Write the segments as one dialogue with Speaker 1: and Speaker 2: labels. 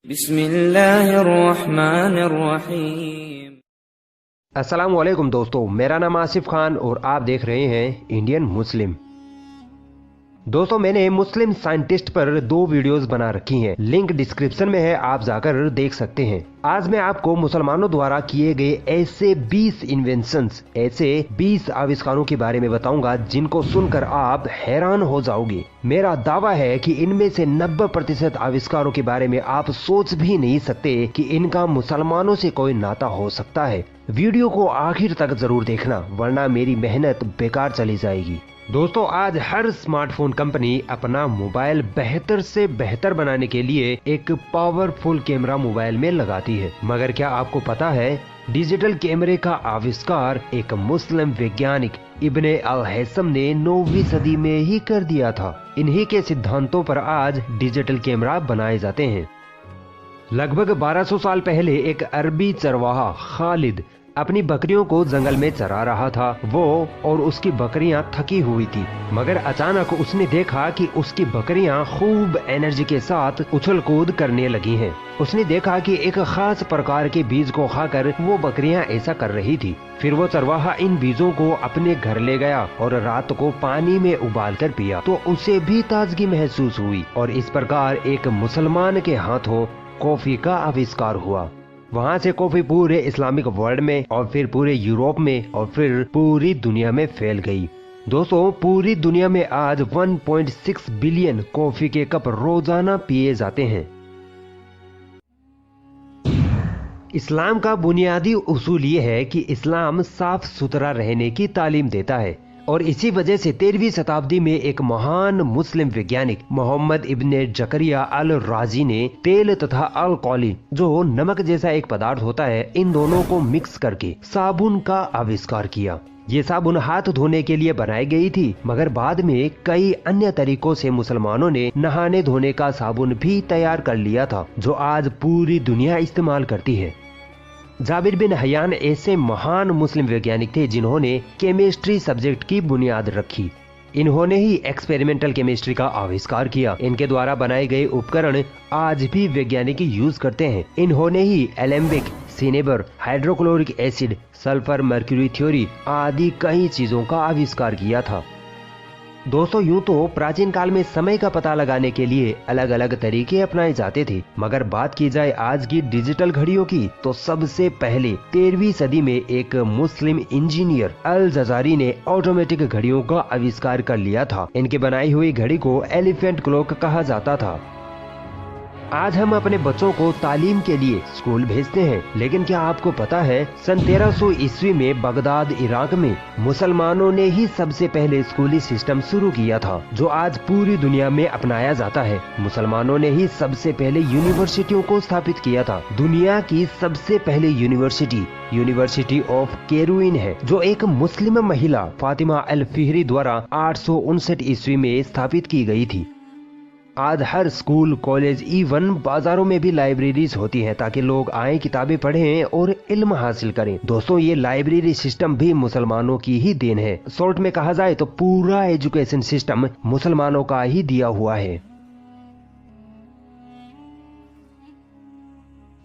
Speaker 1: बिस्मिल्लाहिर्रहमानिर्रहीम।
Speaker 2: अस्सलाम वालेकुम दोस्तों, मेरा नाम आसिफ खान और आप देख रहे हैं इंडियन मुस्लिम। दोस्तों, मैंने मुस्लिम साइंटिस्ट पर 2 वीडियोस बना रखी हैं, लिंक डिस्क्रिप्शन में है, आप जाकर देख सकते हैं। आज मैं आपको मुसलमानों द्वारा किए गए ऐसे 20 इन्वेंशंस, ऐसे 20 आविष्कारों के बारे में बताऊंगा जिनको सुनकर आप हैरान हो जाओगे। मेरा दावा है कि इनमें से 90% आविष्कारों के बारे में आप सोच भी नहीं सकते कि इनका मुसलमानों से कोई नाता हो सकता है। वीडियो को आखिर तक जरूर देखना, वरना मेरी मेहनत बेकार चली जाएगी। दोस्तों, आज हर स्मार्टफोन कंपनी अपना मोबाइल बेहतर से बेहतर बनाने के लिए एक पावरफुल कैमरा मोबाइल में लगाती है, मगर क्या आपको पता है डिजिटल कैमरे का आविष्कार एक मुस्लिम वैज्ञानिक इब्ने अल हैसम ने 9वीं सदी में ही कर दिया था। इन्हीं के सिद्धांतों पर आज डिजिटल कैमरा बनाए जाते हैं। लगभग 1200 साल पहले एक अरबी चरवाहा खालिद अपनी बकरियों को जंगल में चरा रहा था। वो और उसकी बकरियां थकी हुई थी, मगर अचानक उसने देखा कि उसकी बकरियां खूब एनर्जी के साथ उछल कूद करने लगी हैं। उसने देखा कि एक खास प्रकार के बीज को खाकर वो बकरियां ऐसा कर रही थी। फिर वो चरवाहा इन बीजों को अपने घर ले गया और रात को पानी में उबाल कर पिया, तो उसे भी ताजगी महसूस हुई और इस प्रकार एक मुसलमान के हाथों कॉफी का आविष्कार हुआ। वहाँ से कॉफी पूरे इस्लामिक वर्ल्ड में और फिर पूरे यूरोप में और फिर पूरी दुनिया में फैल गई। दोस्तों, पूरी दुनिया में आज 1.6 बिलियन कॉफी के कप रोजाना पिए जाते हैं। इस्लाम का बुनियादी उसूल ये है कि इस्लाम साफ सुथरा रहने की तालीम देता है और इसी वजह से 13वीं शताब्दी में एक महान मुस्लिम वैज्ञानिक मोहम्मद इब्ने जकरिया अल राजी ने तेल तथा अल्कोहल, जो नमक जैसा एक पदार्थ होता है, इन दोनों को मिक्स करके साबुन का आविष्कार किया। ये साबुन हाथ धोने के लिए बनाई गई थी, मगर बाद में कई अन्य तरीकों से मुसलमानों ने नहाने धोने का साबुन भी तैयार कर लिया था, जो आज पूरी दुनिया इस्तेमाल करती है। जाबिर बिन हयान ऐसे महान मुस्लिम वैज्ञानिक थे जिन्होंने केमिस्ट्री सब्जेक्ट की बुनियाद रखी। इन्होंने ही एक्सपेरिमेंटल केमिस्ट्री का आविष्कार किया। इनके द्वारा बनाए गए उपकरण आज भी वैज्ञानिक यूज करते हैं। इन्होंने ही alembic, cinnabar, hydrochloric acid, sulphur mercury theory आदि कई चीजों का आविष्कार किया था। दोस्तों, यूं तो प्राचीन काल में समय का पता लगाने के लिए अलग अलग तरीके अपनाए जाते थे, मगर बात की जाए आज की डिजिटल घड़ियों की, तो सबसे पहले 13वीं सदी में एक मुस्लिम इंजीनियर अल जजारी ने ऑटोमेटिक घड़ियों का आविष्कार कर लिया था। इनकी बनाई हुई घड़ी को एलिफेंट क्लॉक कहा जाता था। आज हम अपने बच्चों को तालीम के लिए स्कूल भेजते हैं, लेकिन क्या आपको पता है सन 1300 ईस्वी में बगदाद, इराक में मुसलमानों ने ही सबसे पहले स्कूली सिस्टम शुरू किया था, जो आज पूरी दुनिया में अपनाया जाता है। मुसलमानों ने ही सबसे पहले यूनिवर्सिटियों को स्थापित किया था। दुनिया की सबसे पहली यूनिवर्सिटी ऑफ कैरोइन है, जो एक मुस्लिम महिला फातिमा अल फिहरी द्वारा 859 ईस्वी में स्थापित की गई थी। आज हर स्कूल, कॉलेज, इवन बाजारों में भी लाइब्रेरीज होती हैं, ताकि लोग आए, किताबें पढ़ें और इल्म हासिल करें। दोस्तों, ये लाइब्रेरी सिस्टम भी मुसलमानों की ही देन है। शॉर्ट में कहा जाए तो पूरा एजुकेशन सिस्टम मुसलमानों का ही दिया हुआ है।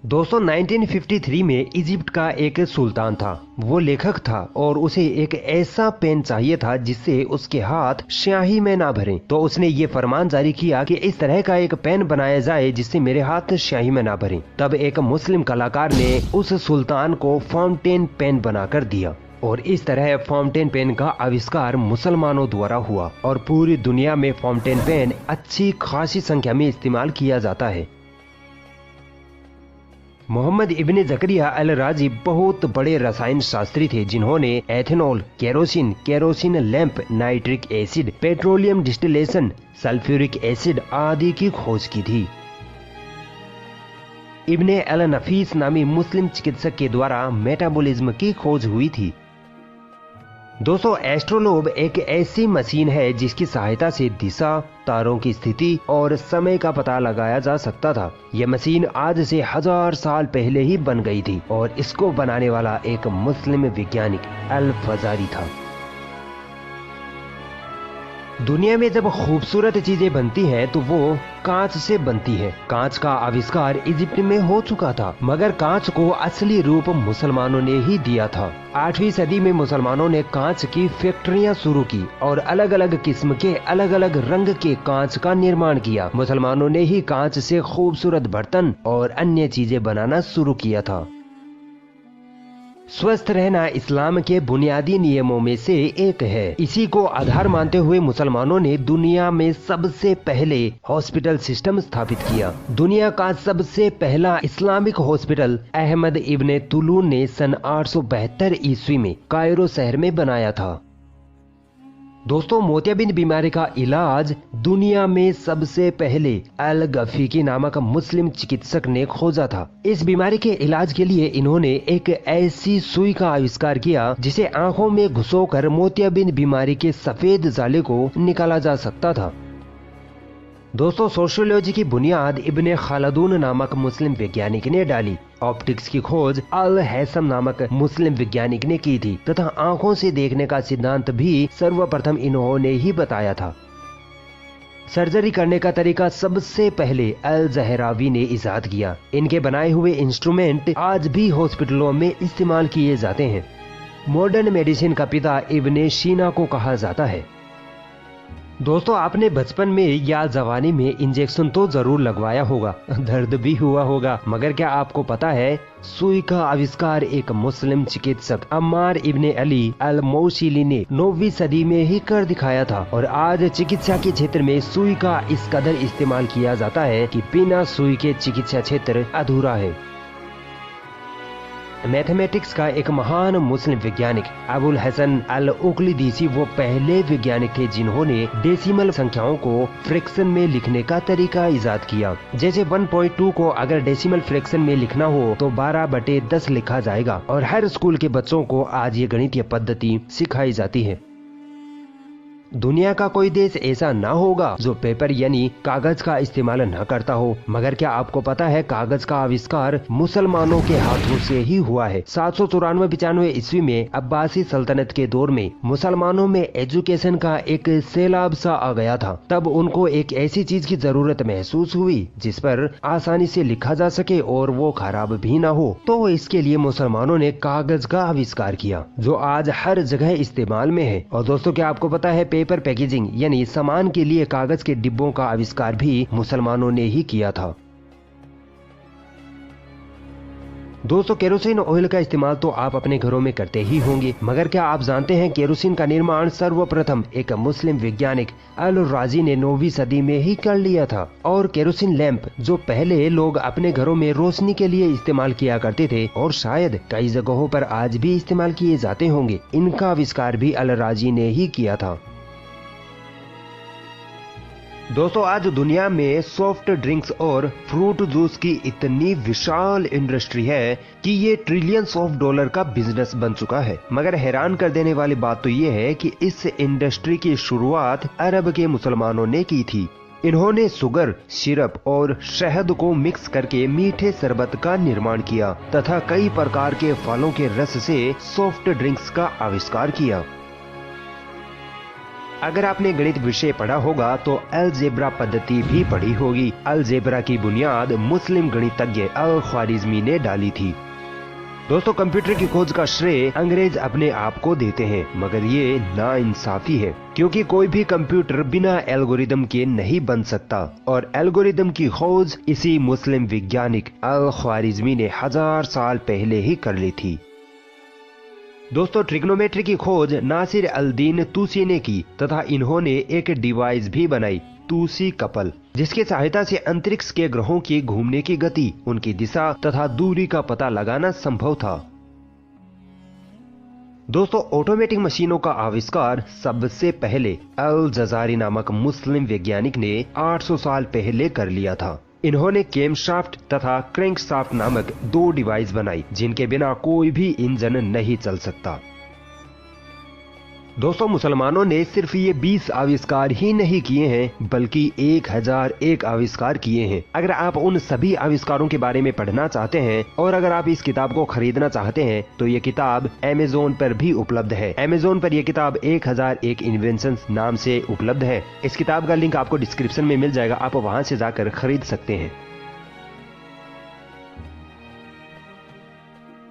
Speaker 2: दोस्तों, 1953 में इजिप्ट का एक सुल्तान था। वो लेखक था और उसे एक ऐसा पेन चाहिए था जिससे उसके हाथ स्याही में ना भरें। तो उसने ये फरमान जारी किया कि इस तरह का एक पेन बनाया जाए जिससे मेरे हाथ स्याही में ना भरें। तब एक मुस्लिम कलाकार ने उस सुल्तान को फाउंटेन पेन बनाकर दिया और इस तरह फाउंटेन पेन का आविष्कार मुसलमानों द्वारा हुआ और पूरी दुनिया में फाउंटेन पेन अच्छी खासी संख्या में इस्तेमाल किया जाता है। मोहम्मद इब्ने जकरिया अल राजी बहुत बड़े रसायन शास्त्री थे, जिन्होंने ethanol, kerosene lamp, nitric acid, petroleum distillation, sulphuric acid आदि की खोज की थी। इब्ने अल नफीस नामी मुस्लिम चिकित्सक के द्वारा मेटाबॉलिज्म की खोज हुई थी। दोस्तों, एस्ट्रोलोब एक ऐसी मशीन है जिसकी सहायता से दिशा, तारों की स्थिति और समय का पता लगाया जा सकता था। यह मशीन आज से 1000 साल पहले ही बन गई थी और इसको बनाने वाला एक मुस्लिम वैज्ञानिक अल फजारी था। दुनिया में जब खूबसूरत चीजें बनती हैं तो वो कांच से बनती है। कांच का आविष्कार इजिप्ट में हो चुका था, मगर कांच को असली रूप मुसलमानों ने ही दिया था। 8वीं सदी में मुसलमानों ने कांच की फैक्ट्रियां शुरू की और अलग अलग किस्म के अलग अलग रंग के कांच का निर्माण किया। मुसलमानों ने ही कांच से खूबसूरत बर्तन और अन्य चीजें बनाना शुरू किया था। स्वस्थ रहना इस्लाम के बुनियादी नियमों में से एक है। इसी को आधार मानते हुए मुसलमानों ने दुनिया में सबसे पहले हॉस्पिटल सिस्टम स्थापित किया। दुनिया का सबसे पहला इस्लामिक हॉस्पिटल अहमद इब्ने तुलून ने सन 872 ईस्वी में कायरो शहर में बनाया था। दोस्तों, मोतियाबिंद बीमारी का इलाज दुनिया में सबसे पहले अल गफीकी नामक मुस्लिम चिकित्सक ने खोजा था। इस बीमारी के इलाज के लिए इन्होंने एक ऐसी सुई का आविष्कार किया जिसे आंखों में घुसोकर मोतियाबिंद बीमारी के सफेद जाले को निकाला जा सकता था। दोस्तों, सोशियोलॉजी की बुनियाद इब्ने खालदून नामक मुस्लिम वैज्ञानिक ने डाली। ऑप्टिक्स की खोज अल हैसम नामक मुस्लिम वैज्ञानिक ने की थी तथा आंखों से देखने का सिद्धांत भी सर्वप्रथम इन्होंने ही बताया था। सर्जरी करने का तरीका सबसे पहले अल जहरावी ने इजाद किया। इनके बनाए हुए इंस्ट्रूमेंट आज भी हॉस्पिटलों में इस्तेमाल किए जाते हैं। मॉडर्न मेडिसिन का पिता इब्ने शीना को कहा जाता है। दोस्तों, आपने बचपन में या जवानी में इंजेक्शन तो जरूर लगवाया होगा, दर्द भी हुआ होगा, मगर क्या आपको पता है सुई का आविष्कार एक मुस्लिम चिकित्सक अम्मार इब्ने अली अल मौसिली ने 9वीं सदी में ही कर दिखाया था। और आज चिकित्सा के क्षेत्र में सुई का इस कदर इस्तेमाल किया जाता है कि बिना सुई के चिकित्सा क्षेत्र अधूरा है। मैथमेटिक्स का एक महान मुस्लिम वैज्ञानिक अबुल हसन अल उकलिदीसी वो पहले वैज्ञानिक थे जिन्होंने डेसिमल संख्याओं को फ्रैक्शन में लिखने का तरीका इजाद किया। जैसे 1.2 को अगर डेसिमल फ्रैक्शन में लिखना हो तो 12/10 लिखा जाएगा और हर स्कूल के बच्चों को आज ये गणितीय पद्धति सिखाई जाती है। दुनिया का कोई देश ऐसा ना होगा जो पेपर यानी कागज का इस्तेमाल न करता हो, मगर क्या आपको पता है कागज का आविष्कार मुसलमानों के हाथों से ही हुआ है। 794-95 ईस्वी में अब्बासी सल्तनत के दौर में मुसलमानों में एजुकेशन का एक सैलाब सा आ गया था। तब उनको एक ऐसी चीज की जरूरत महसूस हुई जिस पर आसानी से लिखा जा सके और वो खराब भी ना हो, तो इसके लिए मुसलमानों ने कागज का आविष्कार किया जो आज हर जगह इस्तेमाल में है। और दोस्तों, क्या आपको पता है पेपर पैकेजिंग यानी सामान के लिए कागज के डिब्बों का आविष्कार भी मुसलमानों ने ही किया था। दोस्तों, केरोसिन ऑयल का इस्तेमाल तो आप अपने घरों में करते ही होंगे, मगर क्या आप जानते हैं केरोसिन का निर्माण सर्वप्रथम एक मुस्लिम वैज्ञानिक अल राजी ने 9वीं सदी में ही कर लिया था। और केरोसिन लैंप जो पहले लोग अपने घरों में रोशनी के लिए इस्तेमाल किया करते थे और शायद कई जगहों पर आज भी इस्तेमाल किए जाते होंगे, इनका आविष्कार भी अल राजी ने ही किया था। दोस्तों, आज दुनिया में सॉफ्ट ड्रिंक्स और फ्रूट जूस की इतनी विशाल इंडस्ट्री है कि ये ट्रिलियंस ऑफ डॉलर का बिजनेस बन चुका है। मगर हैरान कर देने वाली बात तो ये है कि इस इंडस्ट्री की शुरुआत अरब के मुसलमानों ने की थी। इन्होंने शुगर, सिरप और शहद को मिक्स करके मीठे शरबत का निर्माण किया तथा कई प्रकार के फलों के रस से सॉफ्ट ड्रिंक्स का आविष्कार किया। अगर आपने गणित विषय पढ़ा होगा तो अलजेब्रा पद्धति भी पढ़ी होगी। अलजेब्रा की बुनियाद मुस्लिम गणितज्ञ अल ख्वारिज़मी ने डाली थी। दोस्तों, कंप्यूटर की खोज का श्रेय अंग्रेज अपने आप को देते हैं, मगर ये नाइंसाफी है क्योंकि कोई भी कंप्यूटर बिना एल्गोरिदम के नहीं बन सकता और एल्गोरिदम की खोज इसी मुस्लिम वैज्ञानिक अल ख्वारिज़मी ने 1000 साल पहले ही कर ली थी। दोस्तों, ट्रिग्नोमेट्री की खोज नासिर अल दीन तूसी ने की तथा इन्होंने एक डिवाइस भी बनाई, तूसी कपल, जिसकी सहायता से अंतरिक्ष के ग्रहों की घूमने की गति, उनकी दिशा तथा दूरी का पता लगाना संभव था। दोस्तों, ऑटोमेटिक मशीनों का आविष्कार सबसे पहले अल जजारी नामक मुस्लिम वैज्ञानिक ने 800 साल पहले कर लिया था। इन्होंने कैमशाफ्ट तथा क्रैंकशाफ्ट नामक 2 डिवाइस बनाई जिनके बिना कोई भी इंजन नहीं चल सकता। दोस्तों, मुसलमानों ने सिर्फ ये 20 आविष्कार ही नहीं किए हैं, बल्कि 1001 आविष्कार किए हैं। अगर आप उन सभी आविष्कारों के बारे में पढ़ना चाहते हैं और अगर आप इस किताब को खरीदना चाहते हैं तो ये किताब Amazon पर भी उपलब्ध है। Amazon पर यह किताब 1001 इन्वेंशंस नाम से उपलब्ध है। इस किताब का लिंक आपको डिस्क्रिप्शन में मिल जाएगा, आप वहां से जाकर खरीद सकते हैं।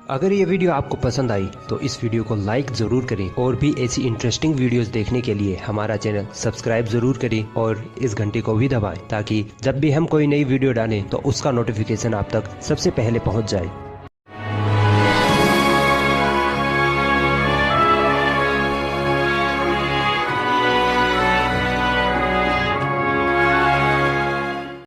Speaker 2: अगर ये वीडियो आपको पसंद आई तो इस वीडियो को लाइक जरूर करें और भी ऐसी इंटरेस्टिंग वीडियोस देखने के लिए हमारा चैनल सब्सक्राइब जरूर करें और इस घंटे को भी दबाएं ताकि जब भी हम कोई नई वीडियो डालें तो उसका नोटिफिकेशन आप तक सबसे पहले पहुंच जाए।